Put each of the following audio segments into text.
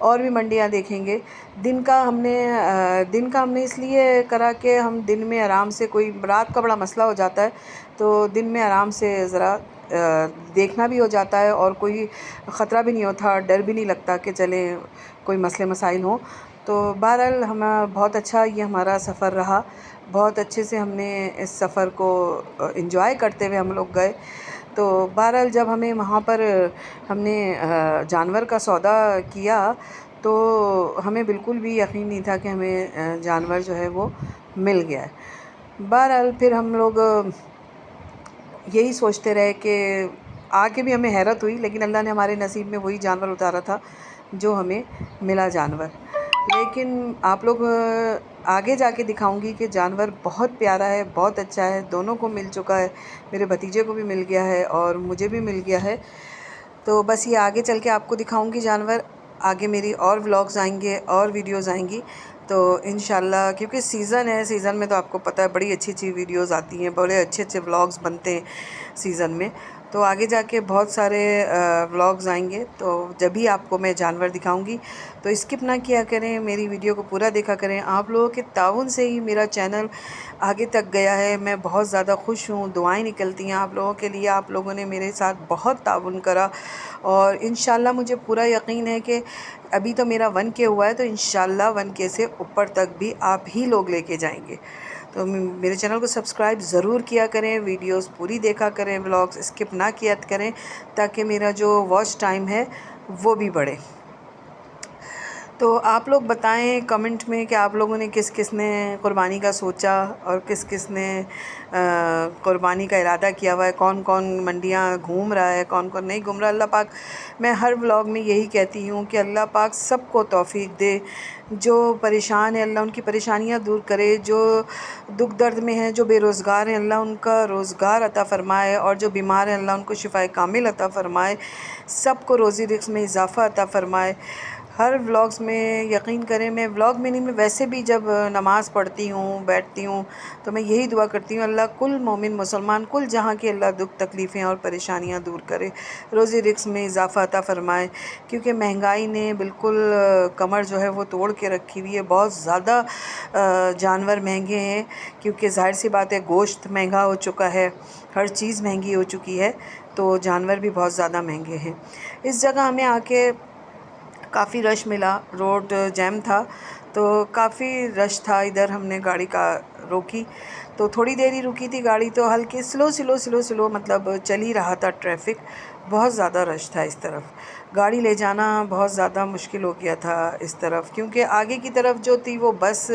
اور بھی منڈیاں دیکھیں گے۔ دن کا ہم نے اس لیے کرا کہ ہم دن میں آرام سے، کوئی رات کا بڑا مسئلہ ہو جاتا ہے تو دن میں آرام سے ذرا دیکھنا بھی ہو جاتا ہے اور کوئی خطرہ بھی نہیں ہوتا، ڈر بھی نہیں لگتا کہ چلیں کوئی مسئلے مسائل ہوں۔ تو بہرحال بہت اچھا یہ ہمارا سفر رہا، بہت اچھے سے ہم نے اس سفر کو انجوائے کرتے ہوئے ہم لوگ گئے۔ تو بہرحال جب ہمیں وہاں پر ہم نے جانور کا سودا کیا تو ہمیں بالکل بھی یقین نہیں تھا کہ ہمیں جانور جو ہے وہ مل گیا ہے۔ بہرحال پھر ہم لوگ یہی سوچتے رہے کہ آ کے بھی ہمیں حیرت ہوئی، لیکن اللہ نے ہمارے نصیب میں وہی جانور اتارا تھا جو ہمیں ملا جانور۔ لیکن آپ لوگ آگے جا کے دکھاؤں گی کہ جانور بہت پیارا ہے، بہت اچھا ہے، دونوں کو مل چکا ہے، میرے بھتیجے کو بھی مل گیا ہے اور مجھے بھی مل گیا ہے۔ تو بس یہ آگے چل کے آپ کو دکھاؤں گی جانور، آگے میری اور ولاگز آئیں گے اور ویڈیوز آئیں گی تو انشاءاللہ، کیونکہ سیزن ہے، سیزن میں تو آپ کو پتہ ہے بڑی اچھی اچھی ویڈیوز آتی ہیں، بڑے اچھے اچھے ولاگز بنتے ہیں سیزن میں۔ تو آگے جا کے بہت سارے ولاگز آئیں گے، تو جب بھی آپ کو میں جانور دکھاؤں گی تو اسکپ نہ کیا کریں، میری ویڈیو کو پورا دیکھا کریں۔ آپ لوگوں کے تعاون سے ہی میرا چینل آگے تک گیا ہے، میں بہت زیادہ خوش ہوں، دعائیں نکلتی ہیں آپ لوگوں کے لیے، آپ لوگوں نے میرے ساتھ بہت تعاون کرا اور انشاءاللہ مجھے پورا یقین ہے کہ ابھی تو میرا 1K ہوا ہے تو انشاءاللہ 1K سے اوپر تک بھی آپ ہی لوگ لے کے جائیں گے۔ تو میرے چینل کو سبسکرائب ضرور کیا کریں، ویڈیوز پوری دیکھا کریں، ولاگز اسکپ نہ کیا کریں تاکہ میرا جو واچ ٹائم ہے وہ بھی بڑھے۔ تو آپ لوگ بتائیں کمنٹ میں کہ آپ لوگوں نے کس کس نے قربانی کا سوچا اور کس کس نے قربانی کا ارادہ کیا ہوا ہے، کون کون منڈیاں گھوم رہا ہے، کون کون نہیں گھوم رہا۔ اللہ پاک، میں ہر ولاگ میں یہی کہتی ہوں کہ اللہ پاک سب کو توفیق دے، جو پریشان ہے اللہ ان کی پریشانیاں دور کرے، جو دکھ درد میں ہیں، جو بے روزگار ہیں اللہ ان کا روزگار عطا فرمائے، اور جو بیمار ہیں اللہ ان کو شفائے کامل عطا فرمائے، سب کو روزی رزق میں اضافہ عطا فرمائے۔ ہر ولاگز میں یقین کریں، میں ولاگ میں نہیں، میں ویسے بھی جب نماز پڑھتی ہوں، بیٹھتی ہوں تو میں یہی دعا کرتی ہوں، اللہ کل مومن مسلمان کل جہاں کے اللہ دکھ تکلیفیں اور پریشانیاں دور کرے، روزی رزق میں اضافہ عطا فرمائے، کیونکہ مہنگائی نے بالکل کمر جو ہے وہ توڑ کے رکھی ہوئی ہے، بہت زیادہ جانور مہنگے ہیں، کیونکہ ظاہر سی بات ہے گوشت مہنگا ہو چکا ہے، ہر چیز مہنگی ہو چکی ہے، تو جانور بھی بہت زیادہ مہنگے ہیں۔ اس جگہ ہمیں آ کے کافی رش ملا، روڈ جیم تھا تو کافی رش تھا، ادھر ہم نے گاڑی کا روکی تو تھوڑی دیر ہی رکی تھی گاڑی، تو ہلکے سلو مطلب چل ہی رہا تھا ٹریفک، بہت زیادہ رش تھا اس طرف، گاڑی لے جانا بہت زیادہ مشکل ہو گیا تھا اس طرف، کیونکہ آگے کی طرف جو تھی وہ بس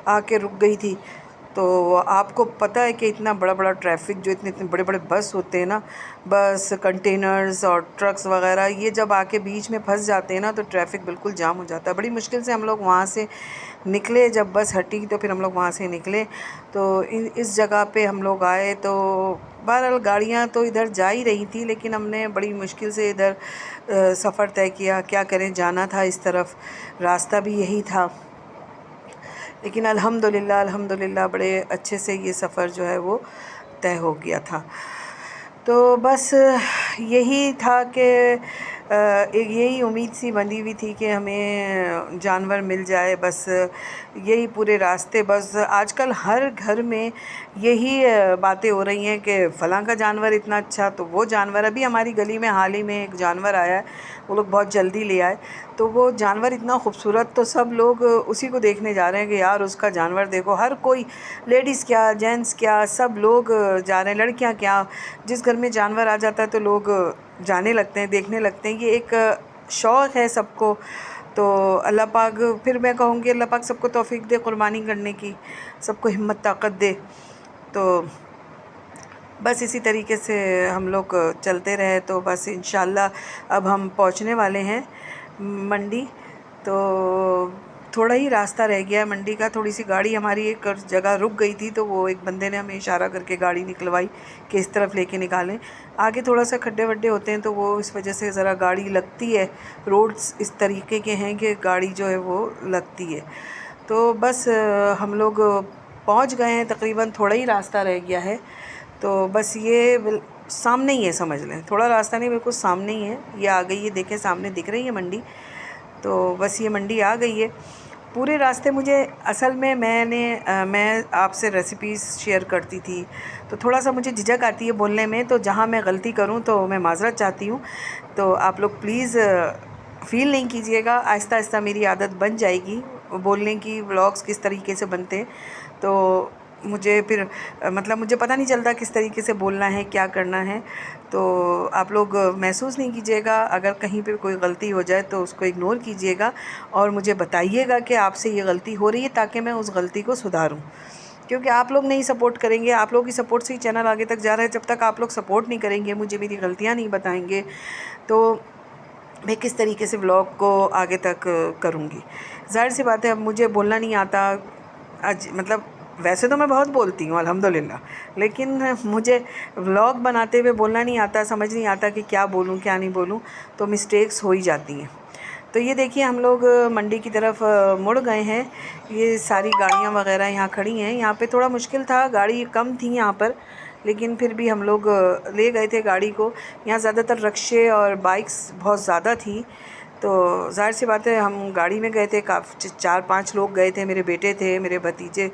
آ کے رک گئی تھی۔ تو آپ کو پتہ ہے کہ اتنا بڑا بڑا ٹریفک، جو اتنے بڑے بڑے بس ہوتے ہیں نا، بس کنٹینرز اور ٹرکس وغیرہ، یہ جب آ کے بیچ میں پھنس جاتے ہیں نا تو ٹریفک بالکل جام ہو جاتا ہے۔ بڑی مشکل سے ہم لوگ وہاں سے نکلے، جب بس ہٹی تو پھر ہم لوگ وہاں سے نکلے، تو اس جگہ پہ ہم لوگ آئے تو بہرحال گاڑیاں تو ادھر جا ہی رہی تھی، لیکن ہم نے بڑی مشکل سے ادھر سفر طے کیا، کیا کریں، جانا تھا اس طرف، راستہ بھی یہی تھا، لیکن الحمدللہ بڑے اچھے سے یہ سفر جو ہے وہ طے ہو گیا تھا۔ تو بس یہی تھا کہ ایک یہی امید سی بندھی ہوئی تھی کہ ہمیں جانور مل جائے، بس یہی پورے راستے، بس آج کل ہر گھر میں یہی باتیں ہو رہی ہیں کہ فلاں کا جانور اتنا اچھا، تو وہ جانور، ابھی ہماری گلی میں حال ہی میں ایک جانور آیا ہے، وہ لوگ بہت جلدی لے آئے، تو وہ جانور اتنا خوبصورت، تو سب لوگ اسی کو دیکھنے جا رہے ہیں کہ یار اس کا جانور دیکھو، ہر کوئی، لیڈیز کیا جینٹس کیا، سب لوگ جا رہے ہیں، لڑکیاں کیا، جس گھر میں جانور آ جاتا ہے تو لوگ جانے لگتے ہیں، دیکھنے لگتے ہیں، یہ ایک شوق ہے سب کو۔ تو اللہ پاک، پھر میں کہوں گی اللہ پاک سب کو توفیق دے قربانی کرنے کی، سب کو ہمت طاقت دے۔ تو بس اسی طریقے سے ہم لوگ چلتے رہے، تو بس انشاءاللہ اب ہم پہنچنے والے ہیں منڈی، تو تھوڑا ہی راستہ رہ گیا ہے منڈی کا، تھوڑی سی گاڑی ہماری ایک جگہ رک گئی تھی تو وہ ایک بندے نے ہمیں اشارہ کر کے گاڑی نکلوائی کہ اس طرف لے کے نکالیں، آگے تھوڑا سا کھڈے وڈے ہوتے ہیں تو وہ اس وجہ سے ذرا گاڑی لگتی ہے، روڈز اس طریقے کے ہیں کہ گاڑی جو ہے وہ لگتی ہے۔ تو بس ہم لوگ پہنچ گئے ہیں، تقریباً تھوڑا ہی راستہ رہ گیا ہے، تو بس یہ سامنے ہی ہے، سمجھ لیں تھوڑا راستہ نہیں، بالکل سامنے ہی ہے، یہ آ گئی ہے، دیکھیں سامنے دکھ رہی ہے منڈی، تو بس یہ منڈی آ گئی ہے. پورے راستے مجھے اصل میں میں آپ سے ریسیپیز شیئر کرتی تھی تو تھوڑا سا مجھے جھجک آتی ہے بولنے میں، تو جہاں میں غلطی کروں تو میں معذرت چاہتی ہوں. تو آپ لوگ پلیز فیل نہیں کیجیے گا، آہستہ آہستہ میری عادت بن جائے گی بولنے کی. ولاگس کس طریقے سے بنتے ہیں تو مجھے پھر مطلب مجھے پتہ نہیں چلتا کس طریقے سے بولنا ہے، کیا کرنا ہے. تو آپ لوگ محسوس نہیں کیجیے گا اگر کہیں پہ کوئی غلطی ہو جائے تو اس کو اگنور کیجیے گا اور مجھے بتائیے گا کہ آپ سے یہ غلطی ہو رہی ہے تاکہ میں اس غلطی کو سدھاروں. کیونکہ آپ لوگ نہیں سپورٹ کریں گے، آپ لوگوں کی سپورٹ سے ہی چینل آگے تک جا رہا ہے. جب تک آپ لوگ سپورٹ نہیں کریں گے، مجھے میری غلطیاں نہیں بتائیں گے، تو میں کس طریقے سے ولاگ کو آگے تک کروں گی. ظاہر سی بات ہے اب مجھے بولنا نہیں آتا. مطلب ویسے تو میں بہت بولتی ہوں الحمدللہ، لیکن مجھے ولاگ بناتے ہوئے بولنا نہیں آتا، سمجھ نہیں آتا کہ کیا بولوں کیا نہیں بولوں، تو مسٹیکس ہو ہی جاتی ہیں. تو یہ دیکھیے ہم لوگ منڈی کی طرف مڑ گئے ہیں. یہ ساری گاڑیاں وغیرہ یہاں کھڑی ہیں. یہاں پہ تھوڑا مشکل تھا، گاڑی کم تھی یہاں پر، لیکن پھر بھی ہم لوگ لے گئے تھے گاڑی کو. یہاں زیادہ تر رکشے اور بائکس بہت زیادہ تھیں، تو ظاہر سی بات ہے ہم گاڑی میں گئے تھے. 4-5 لوگ گئے تھے، میرے بیٹے تھے، میرے بھتیجے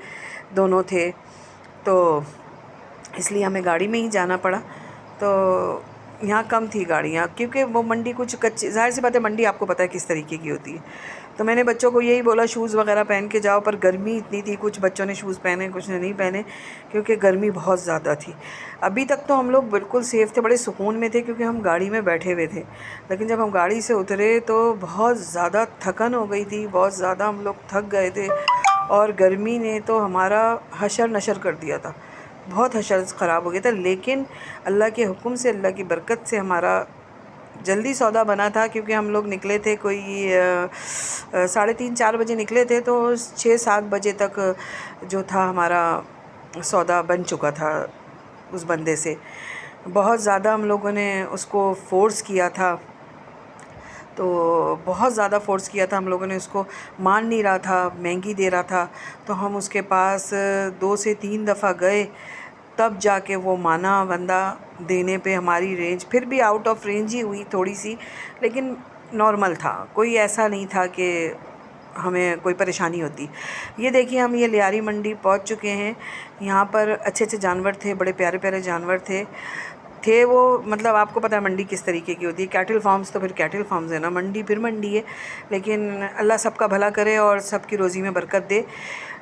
دونوں تھے، تو اس لیے ہمیں گاڑی میں ہی جانا پڑا. تو یہاں کم تھی گاڑیاں کیونکہ وہ منڈی کچھ کچی، ظاہر سی بات ہے منڈی آپ کو پتہ ہے کس طریقے کی ہوتی ہے. تو میں نے بچوں کو یہی بولا شوز وغیرہ پہن کے جاؤ، پر گرمی اتنی تھی، کچھ بچوں نے شوز پہنے کچھ نے نہیں پہنے کیونکہ گرمی بہت زیادہ تھی. ابھی تک تو ہم لوگ بالکل سیف تھے، بڑے سکون میں تھے کیونکہ ہم گاڑی میں بیٹھے ہوئے تھے. لیکن جب ہم گاڑی سے اترے تو بہت زیادہ تھکن ہو گئی تھی، بہت زیادہ ہم لوگ تھک گئے تھے، اور گرمی نے تو ہمارا حشر نشر کر دیا تھا، بہت حشر خراب ہو گیا تھا. لیکن اللہ کے حکم سے، اللہ کی برکت سے ہمارا جلدی سودا بنا تھا کیونکہ ہم لوگ نکلے تھے کوئی 3:30-4 بجے نکلے تھے، تو 6-7 بجے تک جو تھا ہمارا سودا بن چکا تھا اس بندے سے. بہت زیادہ ہم لوگوں نے اس کو فورس کیا تھا، تو بہت زیادہ فورس کیا تھا ہم لوگوں نے، اس کو مان نہیں رہا تھا، مہنگی دے رہا تھا. تو ہم اس کے پاس 2 سے 3 دفعہ گئے، تب جا کے وہ مانا بندہ دینے پہ. ہماری رینج پھر بھی آؤٹ آف رینج ہی ہوئی تھوڑی سی، لیکن نارمل تھا، کوئی ایسا نہیں تھا کہ ہمیں کوئی پریشانی ہوتی. یہ دیکھیے ہم یہ لیاری منڈی پہنچ چکے ہیں. یہاں پر اچھے اچھے جانور تھے، بڑے پیارے پیارے جانور تھے وہ. مطلب آپ کو پتہ ہے منڈی کس طریقے کی ہوتی ہے، کیٹل فارمز تو پھر کیٹل فارمز ہے نا، منڈی پھر منڈی ہے. لیکن اللہ سب کا بھلا کرے اور سب کی روزی میں برکت دے.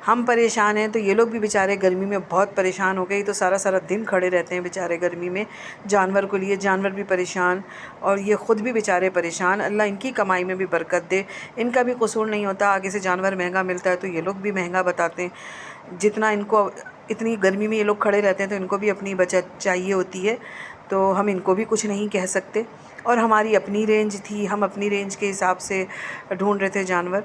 ہم پریشان ہیں تو یہ لوگ بھی بیچارے گرمی میں بہت پریشان ہو گئی، تو سارا سارا دن کھڑے رہتے ہیں بیچارے گرمی میں جانور کو لیے. جانور بھی پریشان اور یہ خود بھی بیچارے پریشان. اللہ ان کی کمائی میں بھی برکت دے. ان کا بھی قصور نہیں ہوتا، آگے سے جانور مہنگا ملتا ہے تو یہ لوگ بھی مہنگا بتاتے ہیں. جتنا ان کو اتنی گرمی میں یہ لوگ کھڑے رہتے ہیں تو ان کو بھی اپنی بچت چاہیے ہوتی ہے، تو ہم ان کو بھی کچھ نہیں کہہ سکتے. اور ہماری اپنی رینج تھی، ہم اپنی رینج کے حساب سے ڈھونڈ رہے تھے جانور.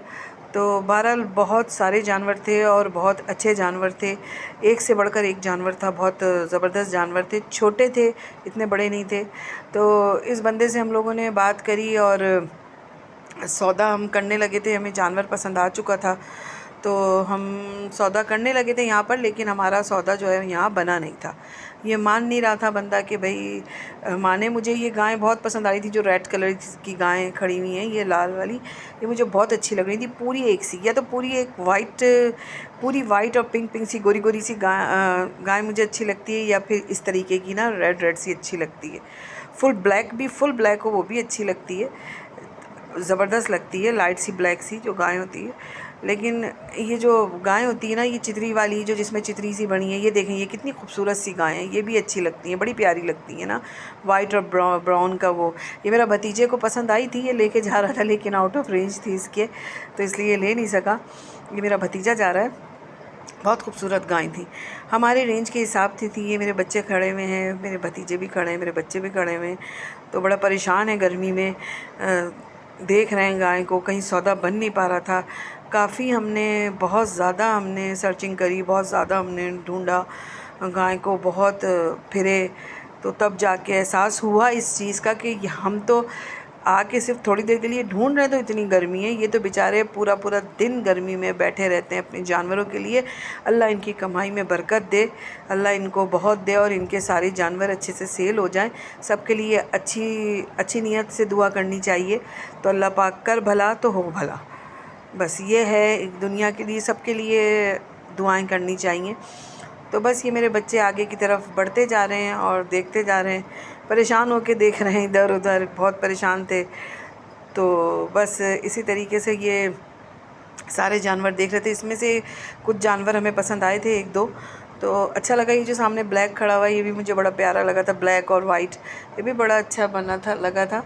تو بہرحال بہت سارے جانور تھے اور بہت اچھے جانور تھے، ایک سے بڑھ کر ایک جانور تھا، بہت زبردست جانور تھے. چھوٹے تھے، اتنے بڑے نہیں تھے. تو اس بندے سے ہم لوگوں نے بات کری اور سودا ہم کرنے لگے تھے. ہمیں جانور پسند آ چکا تھا تو ہم سودا کرنے لگے تھے یہاں پر، لیکن ہمارا سودا جو ہے یہاں بنا نہیں تھا. یہ مان نہیں رہا تھا بندہ کہ بھائی مانے. مجھے یہ گائیں بہت پسند آئی تھی، جو ریڈ کلر کی گائیں کھڑی ہوئی ہیں، یہ لال والی، یہ مجھے بہت اچھی لگ رہی تھی. پوری ایک سی، یا تو پوری ایک پوری وائٹ اور پنک پنک سی گوری گوری سی گائے مجھے اچھی لگتی ہے، یا پھر اس طریقے کی نا ریڈ ریڈ سی اچھی لگتی ہے. فل بلیک ہو وہ بھی اچھی لگتی ہے، زبردست لگتی ہے، لائٹ سی بلیک سی جو گائے ہوتی ہے. لیکن یہ جو گائیں ہوتی ہے نا، یہ چتری والی جو جس میں چتری سی بنی ہے، یہ دیکھیں یہ کتنی خوبصورت سی گائیں ہیں، یہ بھی اچھی لگتی ہیں، بڑی پیاری لگتی ہیں نا، وائٹ اور براؤن کا. وہ یہ میرا بھتیجے کو پسند آئی تھی، یہ لے کے جا رہا تھا، لیکن آؤٹ آف رینج تھی اس کے، تو اس لیے یہ لے نہیں سکا. یہ میرا بھتیجا جا رہا ہے. بہت خوبصورت گائیں تھیں، ہمارے رینج کے حساب سے تھی. یہ میرے بچے کھڑے ہوئے ہیں، میرے بھتیجے بھی کھڑے ہیں، میرے بچے بھی کھڑے ہوئے ہیں، تو بڑا پریشان ہے گرمی میں. دیکھ رہے ہیں گائیں کو، کہیں سودا بن نہیں پا رہا تھا. کافی ہم نے بہت زیادہ ہم نے سرچنگ کری، بہت زیادہ ہم نے ڈھونڈا گائیں کو، بہت پھرے، تو تب جا کے احساس ہوا اس چیز کا کہ ہم تو آ کے صرف تھوڑی دیر کے لیے ڈھونڈ رہے ہیں تو اتنی گرمی ہے. یہ تو بیچارے پورا پورا دن گرمی میں بیٹھے رہتے ہیں اپنے جانوروں کے لیے. اللہ ان کی کمائی میں برکت دے, اللہ ان کو بہت دے اور ان کے سارے جانور اچھے سے سیل ہو جائیں. سب کے لیے اچھی نیت سے دعا کرنی چاہیے. تو اللہ پاک کر بھلا تو ہو بھلا, بس یہ ہے. دنیا کے لیے سب کے لیے دعائیں کرنی چاہیے. تو بس یہ میرے بچے آگے کی طرف بڑھتے جا رہے ہیں اور دیکھتے جا رہے ہیں, پریشان ہو کے دیکھ رہے ہیں ادھر ادھر, بہت پریشان تھے. تو بس اسی طریقے سے یہ سارے جانور دیکھ رہے تھے. اس میں سے کچھ جانور ہمیں پسند آئے تھے, ایک دو تو اچھا لگا. یہ جو سامنے بلیک کھڑا ہوا ہے یہ بھی مجھے بڑا پیارا لگا تھا, بلیک اور وائٹ, یہ بھی بڑا اچھا بنا تھا, لگا تھا.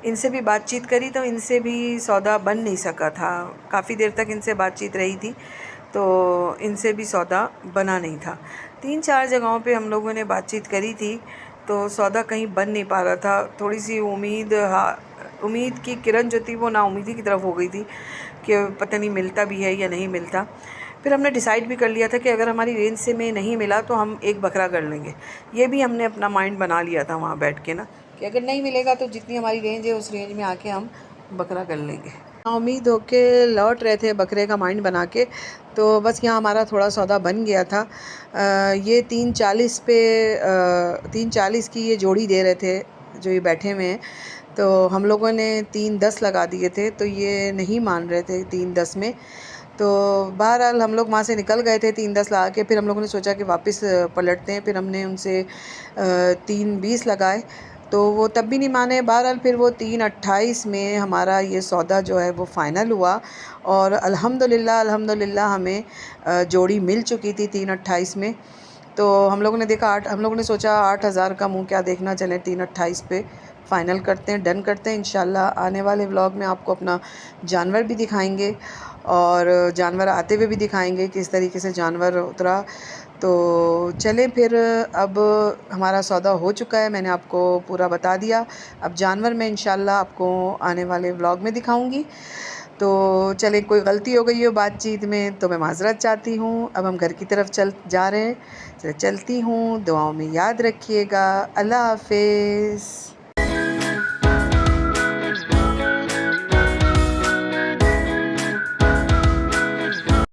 ان سے بھی بات چیت کری تو ان سے بھی سودا بن نہیں سکا تھا. کافی دیر تک ان سے بات چیت رہی تھی تو ان سے بھی سودا بنا نہیں تھا. 3-4 جگہوں پہ ہم لوگوں نے بات چیت کری تھی تو سودا کہیں بن نہیں پا رہا تھا. تھوڑی سی امید کی کرن جو تھی وہ نا امیدی کی طرف ہو گئی تھی کہ پتہ نہیں ملتا بھی ہے یا نہیں ملتا. پھر ہم نے ڈیسائیڈ بھی کر لیا تھا کہ اگر ہماری رینج سے میں نہیں ملا تو ہم ایک بکرا کر لیں گے. یہ بھی ہم نے اپنا مائنڈ بنا لیا تھا وہاں بیٹھ کے نا, کہ اگر نہیں ملے گا تو جتنی ہماری رینج ہے اس رینج میں آ کے ہم بکرا کر لیں گے. امید ہو کے لوٹ رہے تھے بکرے کا مائنڈ بنا کے, تو بس یہاں ہمارا تھوڑا سودا بن گیا تھا. یہ 340 پہ 340 کی یہ جوڑی دے رہے تھے جو یہ بیٹھے ہوئے ہیں. تو ہم لوگوں نے 310 لگا دیے تھے تو یہ نہیں مان رہے تھے 310 میں. تو بہرحال ہم لوگ وہاں سے نکل گئے تھے 310 لگا کے. پھر ہم لوگوں نے سوچا کہ واپس پلٹتے ہیں. پھر ہم نے ان سے 320 لگائے تو وہ تب بھی نہیں مانے. بہرحال پھر وہ 328 میں ہمارا یہ سودا جو ہے وہ فائنل ہوا اور الحمدللہ ہمیں جوڑی مل چکی تھی 328 میں. تو ہم لوگوں نے دیکھا ہم لوگوں نے سوچا 8000 کا منہ کیا دیکھنا, چلیں 328 پہ فائنل کرتے ہیں, ڈن کرتے ہیں. انشاءاللہ آنے والے ولاگ میں آپ کو اپنا جانور بھی دکھائیں گے اور جانور آتے ہوئے بھی دکھائیں گے کس طریقے سے جانور اترا. تو چلیں پھر, اب ہمارا سودا ہو چکا ہے, میں نے آپ کو پورا بتا دیا. اب جانور میں انشاءاللہ آپ کو آنے والے ولاگ میں دکھاؤں گی. تو چلیں, کوئی غلطی ہو گئی ہو بات چیت میں تو میں معذرت چاہتی ہوں. اب ہم گھر کی طرف جا رہے ہیں, چلتی ہوں. دعاؤں میں یاد رکھیے گا. اللہ حافظ.